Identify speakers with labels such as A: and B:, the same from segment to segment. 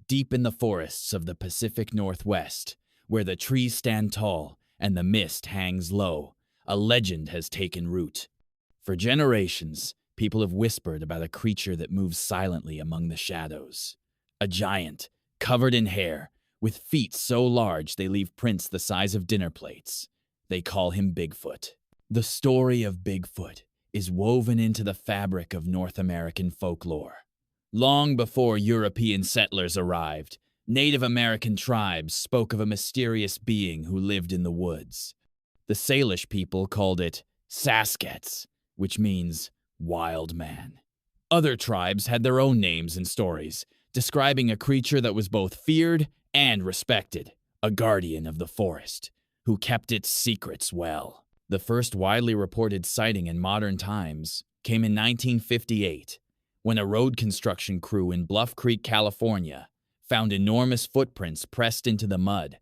A: deep in the forests of the Pacific Northwest, where the trees stand tall and the mist hangs low, a legend has taken root. For generations, people have whispered about a creature that moves silently among the shadows. A giant, covered in hair, with feet so large they leave prints the size of dinner plates. They call him Bigfoot. The story of Bigfoot is woven into the fabric of North American folklore. Long before European settlers arrived, Native American tribes spoke of a mysterious being who lived in the woods. The Salish people called it Sasquatch, which means wild man. Other tribes had their own names and stories, describing a creature that was both feared and respected, a guardian of the forest, who kept its secrets well. The first widely reported sighting in modern times came in 1958, when a road construction crew in Bluff Creek, California, found enormous footprints pressed into the mud.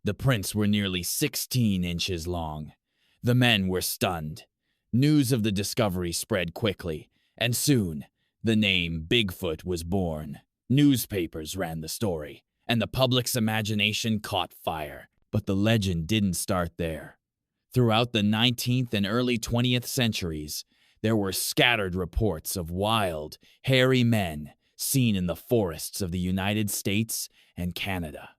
A: The prints were nearly 16 inches long. The men were stunned. News of the discovery spread quickly, and soon, the name Bigfoot was born. Newspapers ran the story, and the public's imagination caught fire. But the legend didn't start there. Throughout the 19th and early 20th centuries, there were scattered reports of wild, hairy men seen in the forests of the United States and Canada.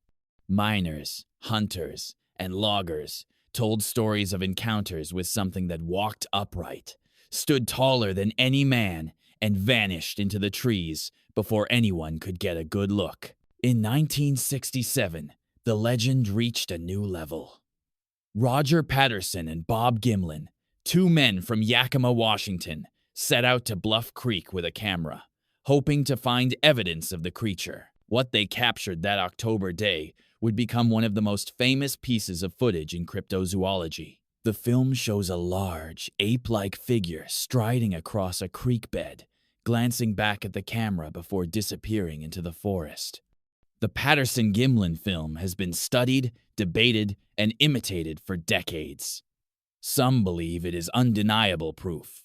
A: Miners, hunters, and loggers told stories of encounters with something that walked upright, stood taller than any man, and vanished into the trees before anyone could get a good look. In 1967, the legend reached a new level. Roger Patterson and Bob Gimlin, two men from Yakima, Washington, set out to Bluff Creek with a camera, hoping to find evidence of the creature. What they captured that October day would become one of the most famous pieces of footage in cryptozoology. The film shows a large, ape-like figure striding across a creek bed, glancing back at the camera before disappearing into the forest. The Patterson-Gimlin film has been studied, debated, and imitated for decades. Some believe it is undeniable proof.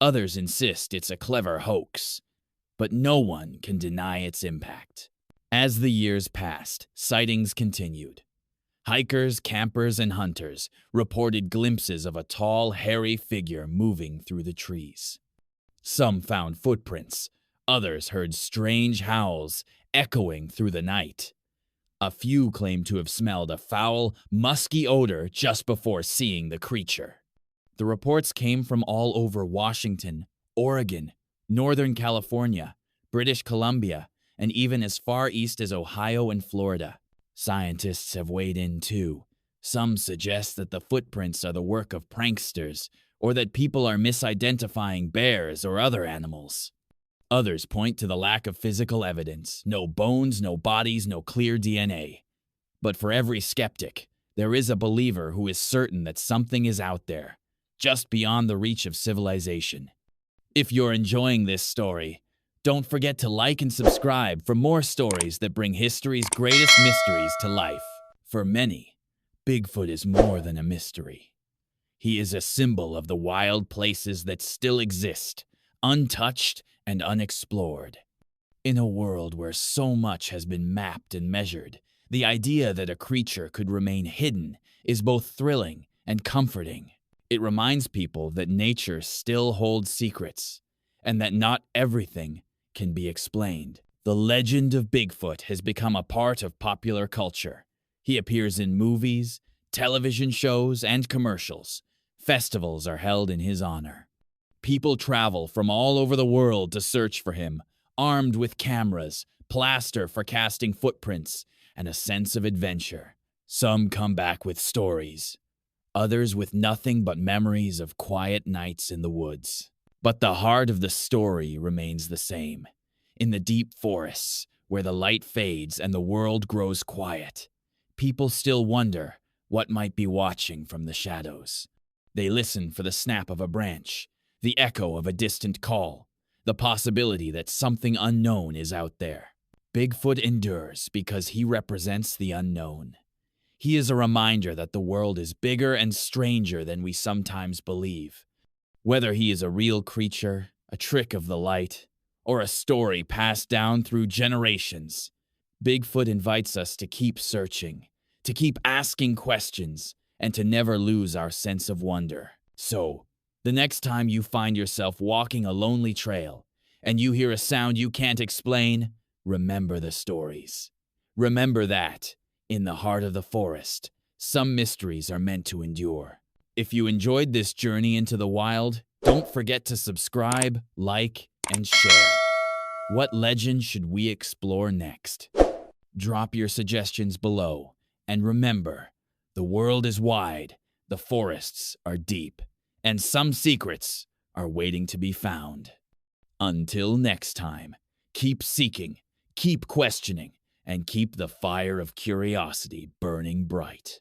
A: Others insist it's a clever hoax. But no one can deny its impact. As the years passed, sightings continued. Hikers, campers, and hunters reported glimpses of a tall, hairy figure moving through the trees. Some found footprints. Others heard strange howls echoing through the night. A few claimed to have smelled a foul, musky odor just before seeing the creature. The reports came from all over Washington, Oregon, Northern California, British Columbia, and even as far east as Ohio and Florida. Scientists have weighed in too. Some suggest that the footprints are the work of pranksters, or that people are misidentifying bears or other animals. Others point to the lack of physical evidence. No bones, no bodies, no clear DNA. But for every skeptic, there is a believer who is certain that something is out there, just beyond the reach of civilization. If you're enjoying this story, don't forget to like and subscribe for more stories that bring history's greatest mysteries to life. For many, Bigfoot is more than a mystery. He is a symbol of the wild places that still exist, untouched and unexplored. In a world where so much has been mapped and measured, the idea that a creature could remain hidden is both thrilling and comforting. It reminds people that nature still holds secrets, and that not everything can be explained. The legend of Bigfoot has become a part of popular culture. He appears in movies, television shows, and commercials. Festivals are held in his honor. People travel from all over the world to search for him, armed with cameras, plaster for casting footprints, and a sense of adventure. Some come back with stories, others with nothing but memories of quiet nights in the woods. But the heart of the story remains the same. In the deep forests, where the light fades and the world grows quiet, people still wonder what might be watching from the shadows. They listen for the snap of a branch, the echo of a distant call, the possibility that something unknown is out there. Bigfoot endures because he represents the unknown. He is a reminder that the world is bigger and stranger than we sometimes believe. Whether he is a real creature, a trick of the light, or a story passed down through generations, Bigfoot invites us to keep searching, to keep asking questions, and to never lose our sense of wonder. So, the next time you find yourself walking a lonely trail and you hear a sound you can't explain, remember the stories. Remember that, in the heart of the forest, some mysteries are meant to endure. If you enjoyed this journey into the wild, don't forget to subscribe, like, and share. What legend should we explore next? Drop your suggestions below, and remember, the world is wide, the forests are deep, and some secrets are waiting to be found. Until next time, keep seeking, keep questioning, and keep the fire of curiosity burning bright.